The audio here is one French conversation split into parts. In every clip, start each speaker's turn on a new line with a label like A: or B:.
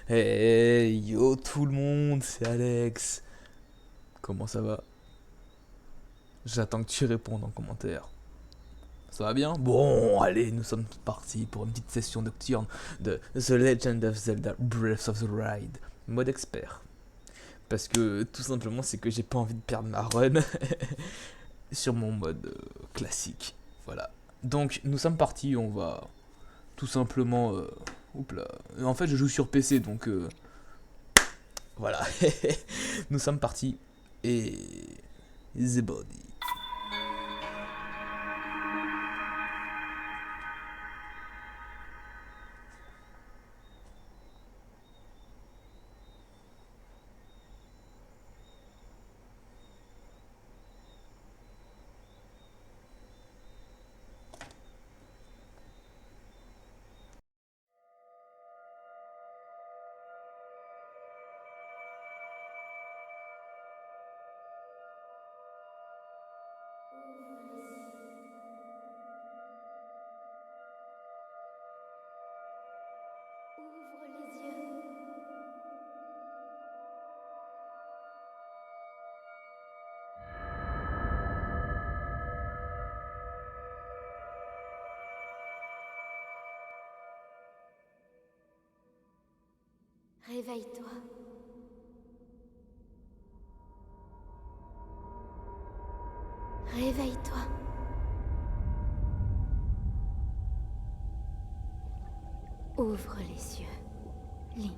A: Hey yo tout le monde, c'est Alex. Comment ça va? J'attends que tu répondes en commentaire. Ça va bien? Bon, allez, nous sommes partis pour une petite session nocturne de The Legend of Zelda Breath of the Wild. Mode expert. Parce que tout simplement, c'est que j'ai pas envie de perdre ma run sur mon mode classique. Voilà. Donc, nous sommes partis, on va tout simplement. Oups là. En fait, je joue sur PC, donc voilà. Nous sommes partis. Et. The Body.
B: Ouvre les yeux. Réveille-toi. Réveille-toi. Ouvre les yeux, Link.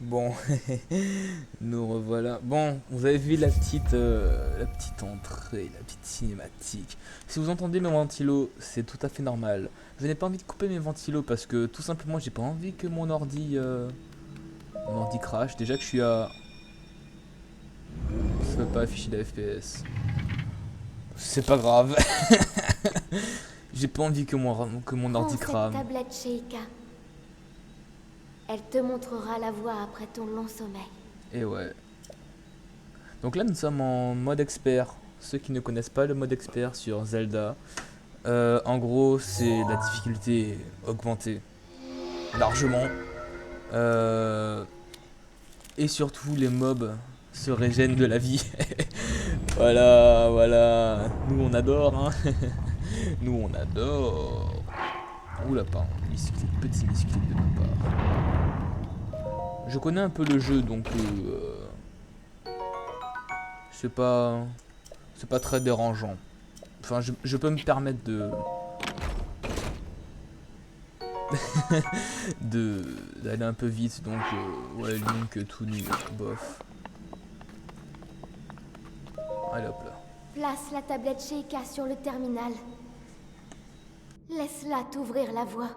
A: Bon, nous revoilà. Bon, vous avez vu la petite entrée, la petite cinématique. Si vous entendez mes ventilos, c'est tout à fait normal. Je n'ai pas envie de couper mes ventilos parce que tout simplement, j'ai pas envie que mon ordi crash. Déjà que je suis à, ça veut pas afficher la FPS. C'est pas grave. J'ai pas envie que mon
B: Prends
A: ordi
B: cette
A: crame.
B: tablette Sheikah. Elle te montrera la voie après ton long sommeil.
A: Et ouais. Donc là, nous sommes en mode expert. Ceux qui ne connaissent pas le mode expert sur Zelda, en gros, c'est la difficulté augmentée largement. Euh, et surtout, les mobs se régènent de la vie. Voilà, voilà. Nous, on adore, hein. Nous, on adore. Oula, pardon. Petit misclic de ma part. Je connais un peu le jeu, donc c'est pas, c'est pas très dérangeant. Enfin, je peux me permettre de d'aller un peu vite, donc ouais, Link tout nu, bof. Allez hop là.
B: Place la tablette Sheikah sur le terminal. Laisse-la t'ouvrir la voie.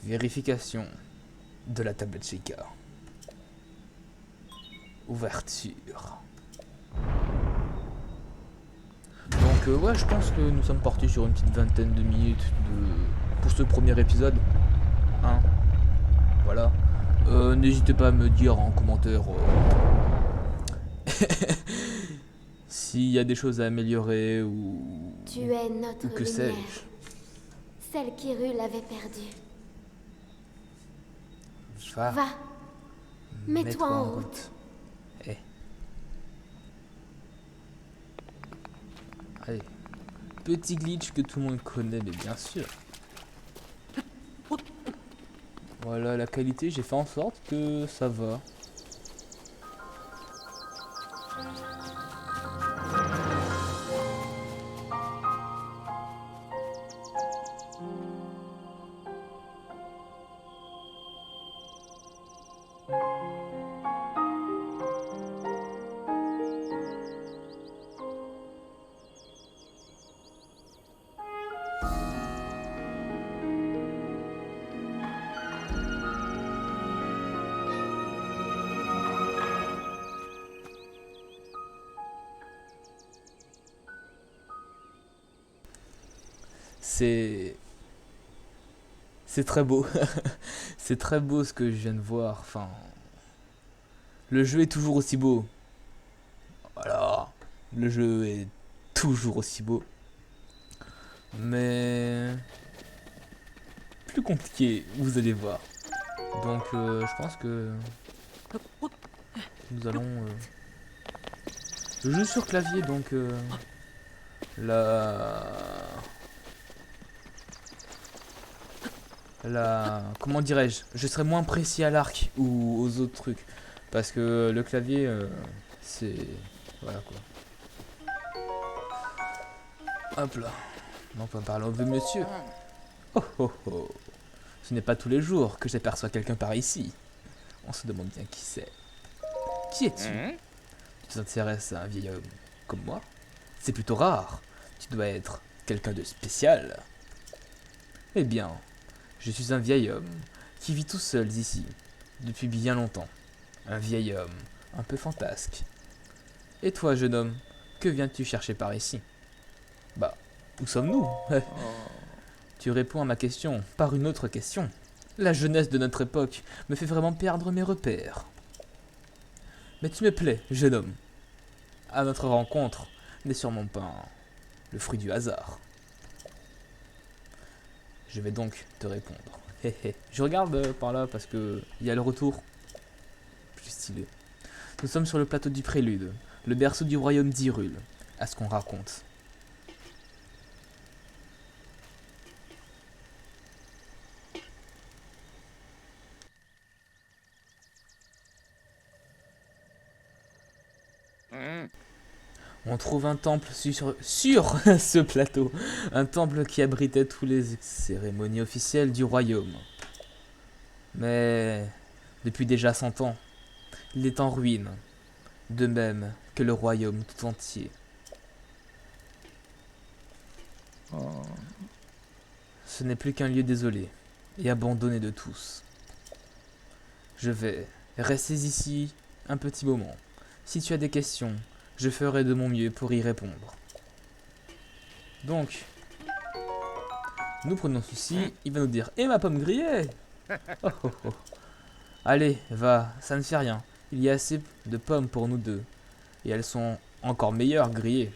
A: Vérification de la tablette Sheikah. Ouverture. Donc ouais, je pense que nous sommes partis sur une petite vingtaine de minutes pour ce premier épisode. Hein, voilà. N'hésitez pas à me dire en commentaire s'il y a des choses à améliorer
B: Tu es
A: ou
B: notre
A: que
B: lumière.
A: sais-je.
B: Celle qu'Hyrule avait perdue.
A: Va,
B: Va, mets-toi
A: mets-toi
B: en
A: en
B: route.
A: route. Eh, allez. Petit glitch que tout le monde connaît, mais bien sûr. Voilà, la qualité, j'ai fait en sorte que ça va. C'est... C'est très beau. C'est très beau ce que je viens de voir. Enfin... Le jeu est toujours aussi beau. Voilà. Le jeu est toujours aussi beau. Mais... plus compliqué, vous allez voir. Donc je pense que... nous allons... Je joue sur clavier, donc... comment dirais-je, je serai moins précis à l'arc ou aux autres trucs parce que le clavier c'est voilà quoi. Hop là, on peut parler au vieux monsieur. Oh oh oh, ce n'est pas tous les jours que j'aperçois quelqu'un par ici. On se demande bien qui c'est. Qui es-tu? Tu t'intéresses à un vieil homme comme moi? C'est plutôt rare. Tu dois être quelqu'un de spécial. Eh bien, je suis un vieil homme qui vit tout seul ici, depuis bien longtemps. Un vieil homme, un peu fantasque. Et toi, jeune homme, que viens-tu chercher par ici? Bah, où sommes-nous? Tu réponds à ma question par une autre question. La jeunesse de notre époque me fait vraiment perdre mes repères. Mais tu me plais, jeune homme. À notre rencontre n'est sûrement pas le fruit du hasard. Je vais donc te répondre. Je regarde par là parce que il y a le retour. Plus stylé. Nous sommes sur le plateau du Prélude, le berceau du royaume d'Hyrule, à ce qu'on raconte. On trouve un temple sur ce plateau, un temple qui abritait toutes les cérémonies officielles du royaume. Mais depuis déjà 100 ans, il est en ruine, de même que le royaume tout entier. Ce n'est plus qu'un lieu désolé et abandonné de tous. Je vais rester ici un petit moment. Si tu as des questions, je ferai de mon mieux pour y répondre. Donc, nous prenons ceci, il va nous dire « Eh ma pomme grillée !» Oh, oh, oh. Allez, va, ça ne fait rien. Il y a assez de pommes pour nous deux. Et elles sont encore meilleures grillées.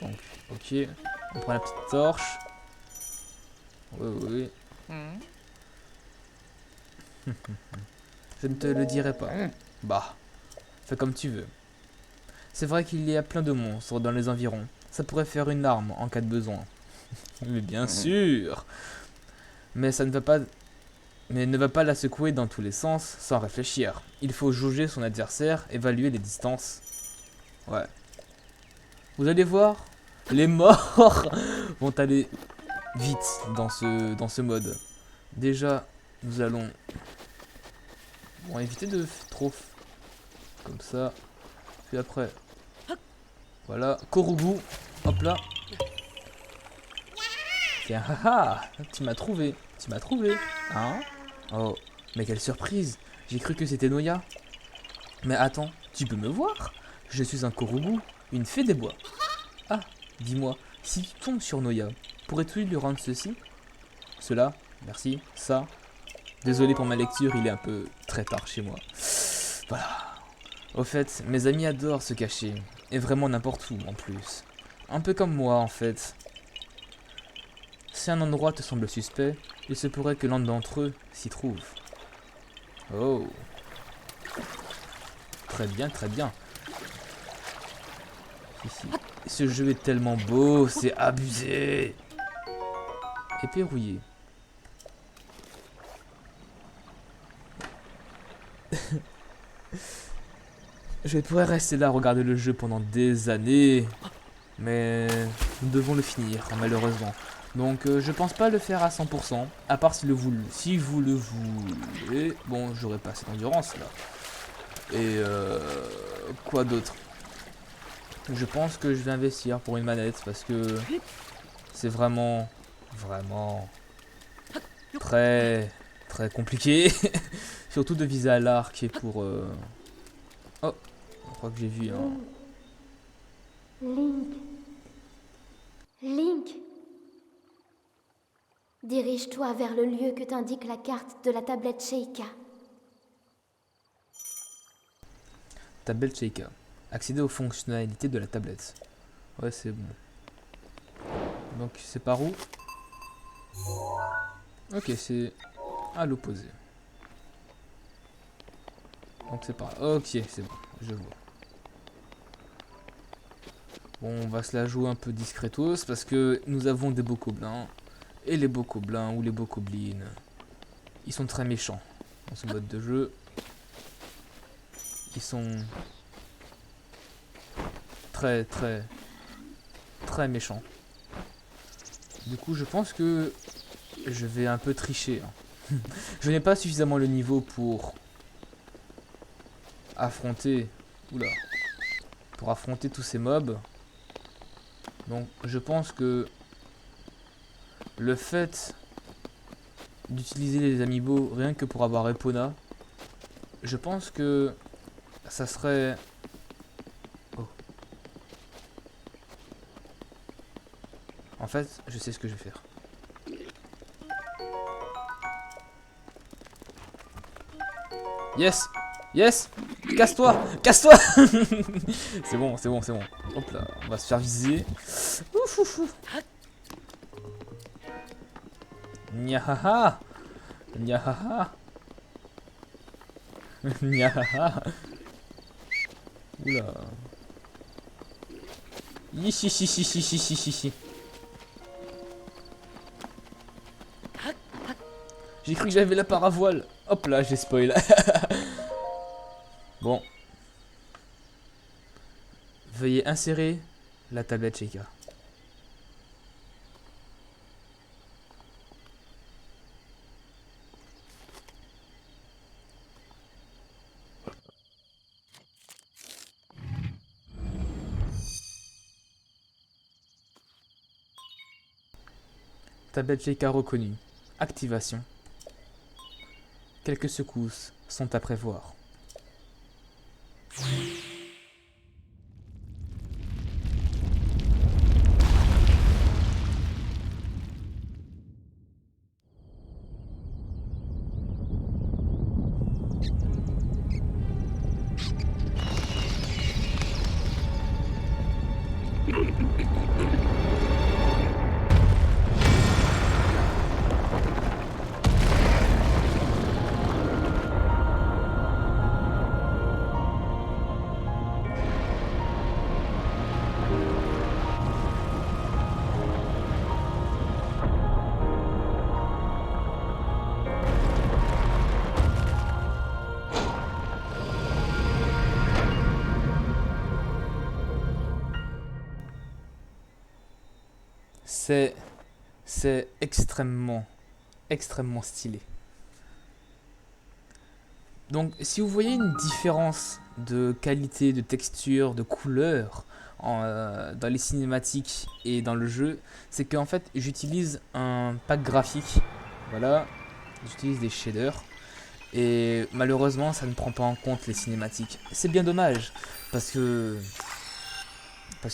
A: Donc, ok, on prend la petite torche. Oui, oui. Je ne te le dirai pas. Bah, fais comme tu veux. C'est vrai qu'il y a plein de monstres dans les environs. Ça pourrait faire une arme en cas de besoin. Mais bien sûr. Mais ça ne va pas... Mais ne va pas la secouer dans tous les sens sans réfléchir. Il faut jauger son adversaire, évaluer les distances. Ouais. Vous allez voir, les morts vont aller vite dans ce mode. Déjà, nous allons éviter de trop comme ça. Puis après, voilà, Korugu, hop là. Tiens, haha, tu m'as trouvé, hein? Oh, mais quelle surprise, j'ai cru que c'était Noya. Mais attends, tu peux me voir? Je suis un Korugu, une fée des bois. Ah, dis-moi, si tu tombes sur Noya, pourrais-tu lui rendre ceci? Cela, merci, ça. Désolé pour ma lecture, il est un peu très tard chez moi. Voilà. Au fait, mes amis adorent se cacher, et vraiment n'importe où en plus. Un peu comme moi en fait. Si un endroit te semble suspect, il se pourrait que l'un d'entre eux s'y trouve. Oh. Très bien, très bien. Ici. Ce jeu est tellement beau, c'est abusé. Épée rouillée. Je pourrais rester là, regarder le jeu pendant des années. Mais nous devons le finir, malheureusement. Donc je pense pas le faire à 100%, à part si vous le voulez. Bon, j'aurais pas cette endurance là. Et quoi d'autre? Je pense que je vais investir pour une manette parce que c'est vraiment très compliqué. Surtout de viser à l'arc et pour... Oh, je crois que j'ai vu un...
B: Link. Link. Dirige-toi vers le lieu que t'indique la carte de la tablette Sheikah.
A: Tablette Sheikah. Accéder aux fonctionnalités de la tablette. Ouais, c'est bon. Donc, c'est par où? Ok, c'est à l'opposé. Donc, c'est par là. Ok, c'est bon, je vois. Bon, on va se la jouer un peu discretos parce que nous avons des bokoblins. Et les bokoblins ou les bokoblines, ils sont très méchants dans ce mode de jeu. Ils sont très méchants. Du coup, je pense que je vais un peu tricher. Je n'ai pas suffisamment le niveau pour affronter... Oula. Pour affronter tous ces mobs. Donc, je pense que le fait d'utiliser les amiibo rien que pour avoir Epona, je pense que ça serait... Oh. En fait, je sais ce que je vais faire. Yes! Yes! Casse-toi! Casse-toi! C'est bon, c'est bon, c'est bon. Hop là, on va se faire viser. Ouf, ouf, ouf. Nyahaha! Nyahaha! Nyahaha! Oula! Yichichichichichichichi! J'ai cru que j'avais la paravoile! Hop là, j'ai spoil! Bon. Veuillez insérer la tablette Sheikah. Tablette Sheikah reconnue. Activation. Quelques secousses sont à prévoir. C'est extrêmement stylé. Donc si vous voyez une différence de qualité, de texture, de couleur dans les cinématiques et dans le jeu, c'est qu'en fait j'utilise un pack graphique. Voilà, j'utilise des shaders. Et malheureusement ça ne prend pas en compte les cinématiques. C'est bien dommage parce que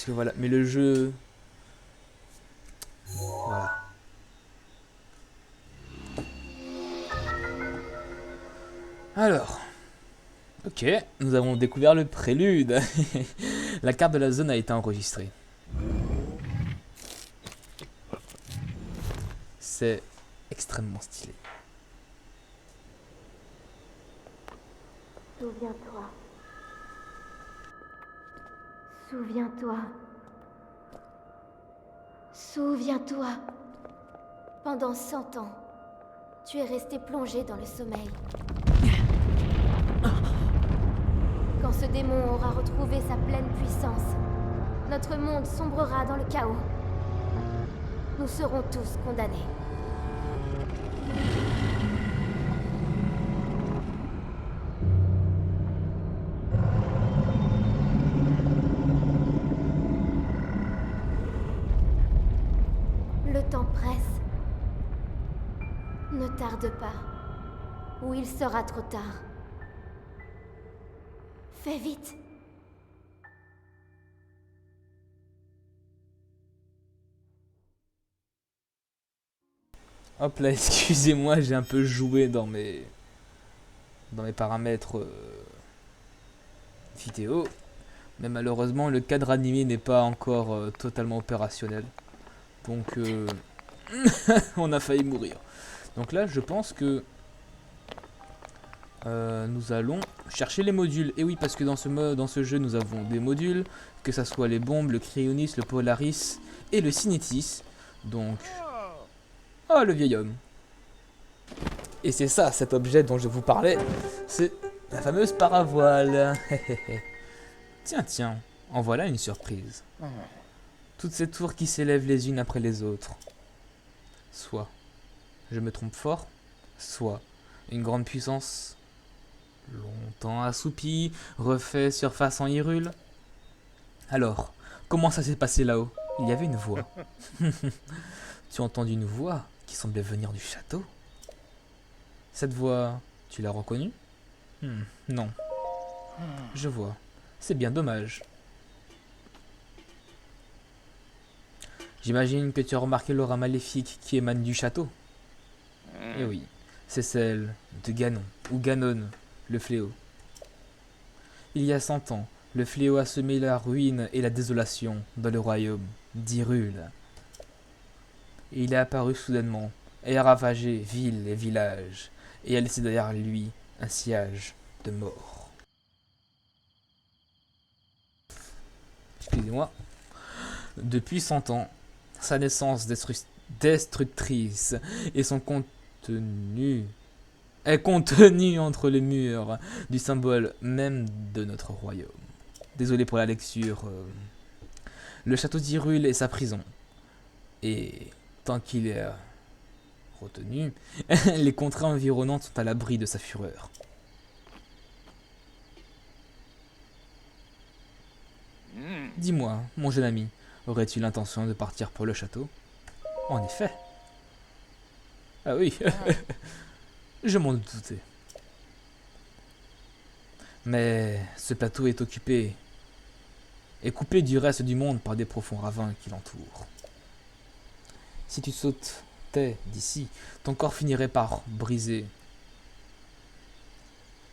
A: voilà, mais le jeu... Voilà. Alors, ok, nous avons découvert le prélude. La carte de la zone a été enregistrée. C'est extrêmement stylé.
B: Souviens-toi. Souviens-toi. Souviens-toi. Pendant 100 ans, tu es resté plongé dans le sommeil. Quand ce démon aura retrouvé sa pleine puissance, notre monde sombrera dans le chaos. Nous serons tous condamnés. Le temps presse. Ne tarde pas, ou il sera trop tard. Fais vite.
A: Hop là, excusez-moi, j'ai un peu joué dans mes paramètres vidéo. Mais malheureusement, le cadre animé n'est pas encore totalement opérationnel. Donc, on a failli mourir. Donc là, je pense que nous allons chercher les modules. Et oui, parce que dans ce jeu, nous avons des modules, que ça soit les bombes, le Cryonis, le Polaris et le Cinétis. Donc, oh, le vieil homme. Et c'est ça, cet objet dont je vous parlais, c'est la fameuse paravoile. Tiens, tiens, en voilà une surprise. Toutes ces tours qui s'élèvent les unes après les autres. Soit je me trompe fort, soit une grande puissance, longtemps assoupie, refait surface en Hyrule. Alors, comment ça s'est passé là-haut? Il y avait une voix. Tu as entendu une voix qui semblait venir du château? Cette voix, tu l'as reconnue? Non. Je vois. C'est bien dommage. J'imagine que tu as remarqué l'aura maléfique qui émane du château. Eh oui, c'est celle de Ganon, ou Ganon, le fléau. Il y a 100 ans, le fléau a semé la ruine et la désolation dans le royaume d'Hyrule. Et il est apparu soudainement, et a ravagé ville et village, et a laissé derrière lui un sillage de mort. Excusez-moi. Depuis 100 ans, sa naissance destructrice et son contenu est contenu entre les murs du symbole même de notre royaume. Désolé pour la lecture. Le château d'Hyrule est sa prison. Et tant qu'il est retenu, les contrées environnantes sont à l'abri de sa fureur. Dis-moi, mon jeune ami, aurais-tu l'intention de partir pour le château? En effet. Ah oui, je m'en doutais. Mais ce plateau est occupé et coupé du reste du monde par des profonds ravins qui l'entourent. Si tu sautais d'ici, ton corps finirait par briser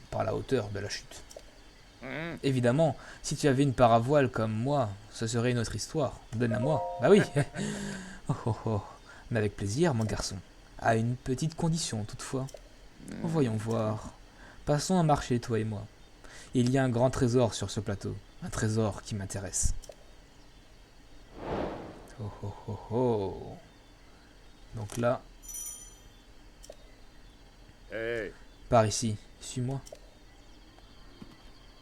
A: par la hauteur de la chute. Évidemment, si tu avais une paravoile comme moi, ce serait une autre histoire. Donne-la moi. Bah oui. Oh, oh, oh. Mais avec plaisir, mon garçon. À une petite condition, toutefois. Voyons voir. Passons un marché, toi et moi. Il y a un grand trésor sur ce plateau. Un trésor qui m'intéresse. Oh, oh, oh, oh. Donc là... Par ici. Suis-moi.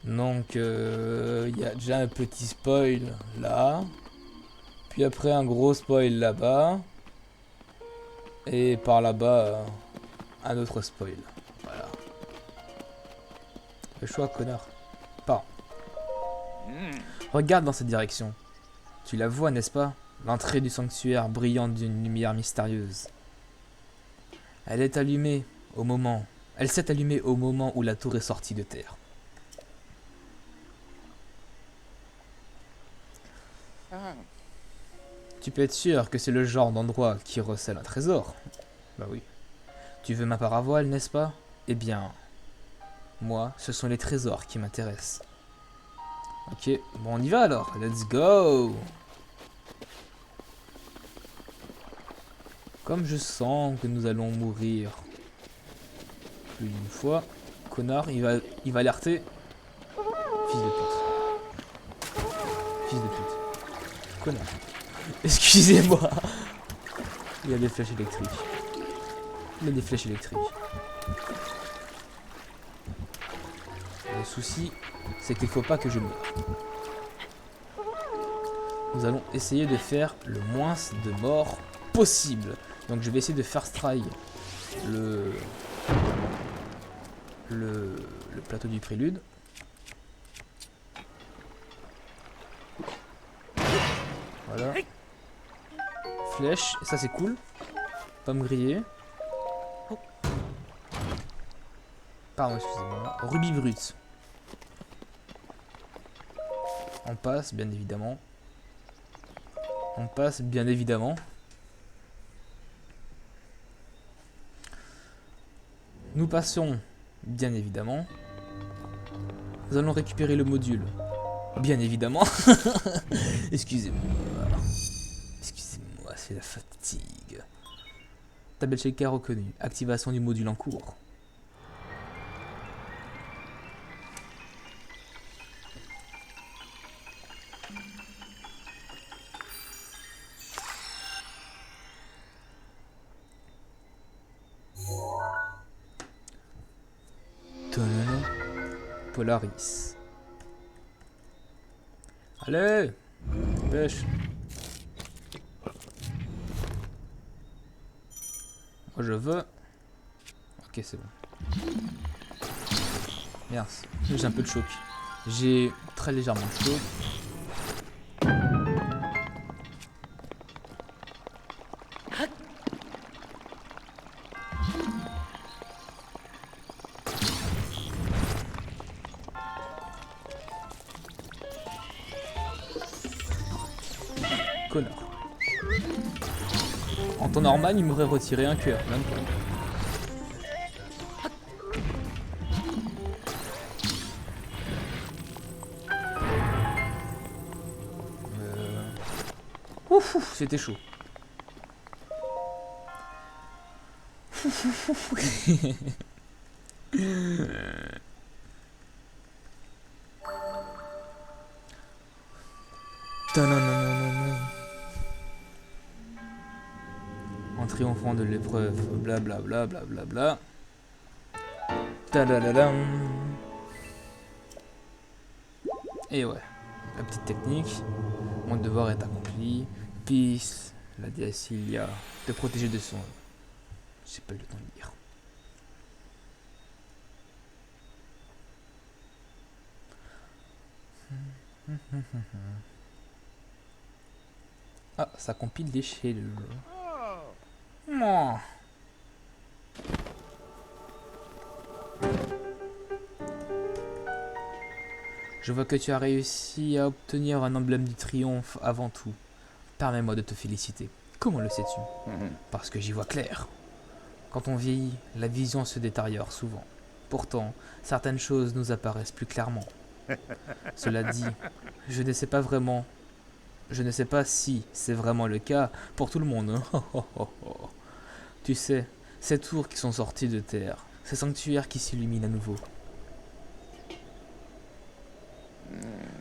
A: Donc, il y a déjà un petit spoil là. Puis après, un gros spoil là-bas. Et par là-bas, un autre spoil. Voilà. Le choix, connard. Pas. Regarde dans cette direction. Tu la vois, n'est-ce pas? L'entrée du sanctuaire brillante d'une lumière mystérieuse. Elle est allumée au moment... Elle s'est allumée au moment où la tour est sortie de terre. Tu peux être sûr que c'est le genre d'endroit qui recèle un trésor. Bah oui. Tu veux ma paravoile, n'est-ce pas? Eh bien, moi, ce sont les trésors qui m'intéressent. Ok, bon on y va alors. Let's go! Comme je sens que nous allons mourir plus d'une fois. Connard, il va alerter. Fils de pute. Fils de pute. Connard. Excusez-moi. Il y a des flèches électriques. Il y a des flèches électriques. Le souci, c'est qu'il faut pas que je meure. Nous allons essayer de faire le moins de morts possible. Donc je vais essayer de first try le plateau du prélude. Voilà. Flèche, et ça c'est cool. Pomme grillée. Pardon, excusez-moi. Rubis brut. On passe, bien évidemment. On passe, bien évidemment. Nous passons, bien évidemment. Nous allons récupérer le module. Bien évidemment. Excusez-moi. Excusez-moi, c'est la fatigue. Table shaker reconnue. Activation du module en cours. Polaris. Allez, pêche. Moi je veux. Ok, c'est bon. Merci. J'ai un peu de choc. J'ai très légèrement de choc. Connard. En temps normal, il m'aurait retiré un cœur, même pas. Ouf, ouf, c'était chaud. En triomphant de l'épreuve, blablabla, blablabla. Tadadadam. Et ouais, la petite technique. Mon devoir est accompli. Peace, la déesse Ilia, te protéger de son. J'ai pas le temps de lire. Ah, ça compile des shells. Oh. Je vois que tu as réussi à obtenir un emblème du triomphe avant tout. Permets-moi de te féliciter. Comment le sais-tu? Parce que j'y vois clair. Quand on vieillit, la vision se détériore souvent. Pourtant, certaines choses nous apparaissent plus clairement. Cela dit, je ne sais pas vraiment. Je ne sais pas si c'est vraiment le cas pour tout le monde. Tu sais, ces tours qui sont sortis de terre, ces sanctuaires qui s'illuminent à nouveau.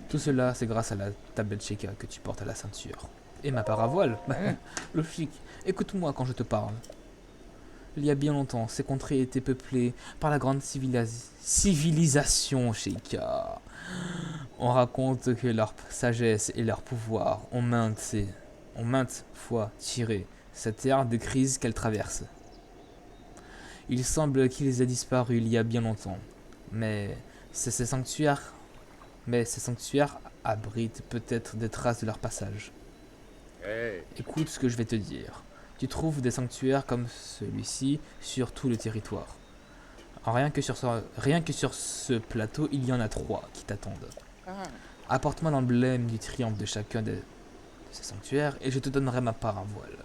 A: Tout cela, c'est grâce à la tablette Sheka que tu portes à la ceinture. Et ma paravoile. Logique. Écoute-moi quand je te parle. Il y a bien longtemps, ces contrées étaient peuplées par la grande civilisation Sheikah. On raconte que leur sagesse et leur pouvoir ont maintes fois tiré cette terre de crise qu'elle traverse. Il semble qu'ils aient disparu il y a bien longtemps, mais ces sanctuaires abritent peut-être des traces de leur passage. Écoute ce que je vais te dire. Tu trouves des sanctuaires comme celui-ci sur tout le territoire. Rien que sur ce plateau, il y en a 3 qui t'attendent. Apporte-moi l'emblème du triomphe de chacun de ces sanctuaires et je te donnerai ma part à voile.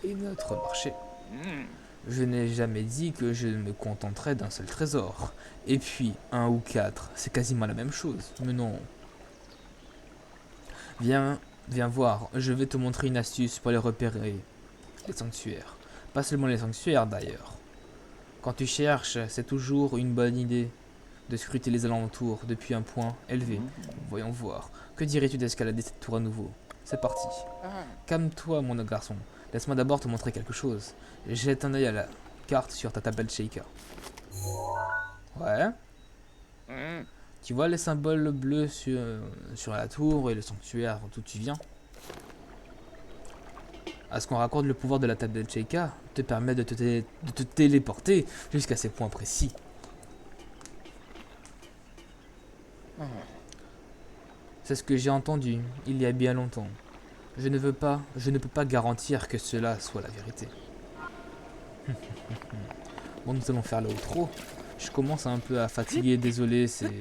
A: Et notre marché. Je n'ai jamais dit que je me contenterais d'un seul trésor. Et puis, 1 ou 4, c'est quasiment la même chose. Mais non. Viens voir, je vais te montrer une astuce pour les repérer. Les sanctuaires. Pas seulement les sanctuaires d'ailleurs. Quand tu cherches, c'est toujours une bonne idée de scruter les alentours depuis un point élevé. Voyons voir. Que dirais-tu d'escalader cette tour à nouveau? C'est parti. Calme-toi, mon garçon. Laisse-moi d'abord te montrer quelque chose. Jette un œil à la carte sur ta tablette Sheikah. Ouais. Tu vois les symboles bleus sur la tour et le sanctuaire d'où tu viens? À ce qu'on raccorde le pouvoir de la table de Sheikah te permet de te téléporter jusqu'à ces points précis. C'est ce que j'ai entendu il y a bien longtemps. Je ne peux pas garantir que cela soit la vérité. Bon, nous allons faire l'outro. Je commence un peu à fatiguer, désolé, c'est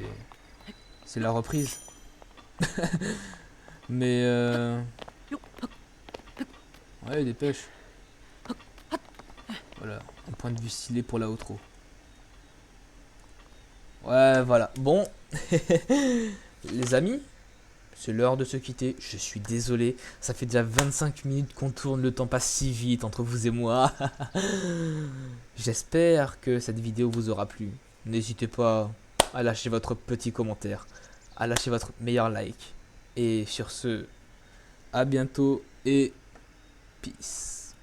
A: la reprise. Mais ouais, dépêche. Voilà, un point de vue stylé pour la outro. Ouais, voilà. Bon, les amis, c'est l'heure de se quitter. Je suis désolé, ça fait déjà 25 minutes qu'on tourne, le temps passe si vite entre vous et moi. J'espère que cette vidéo vous aura plu. N'hésitez pas à lâcher votre petit commentaire, à lâcher votre meilleur like. Et sur ce, à bientôt et peace.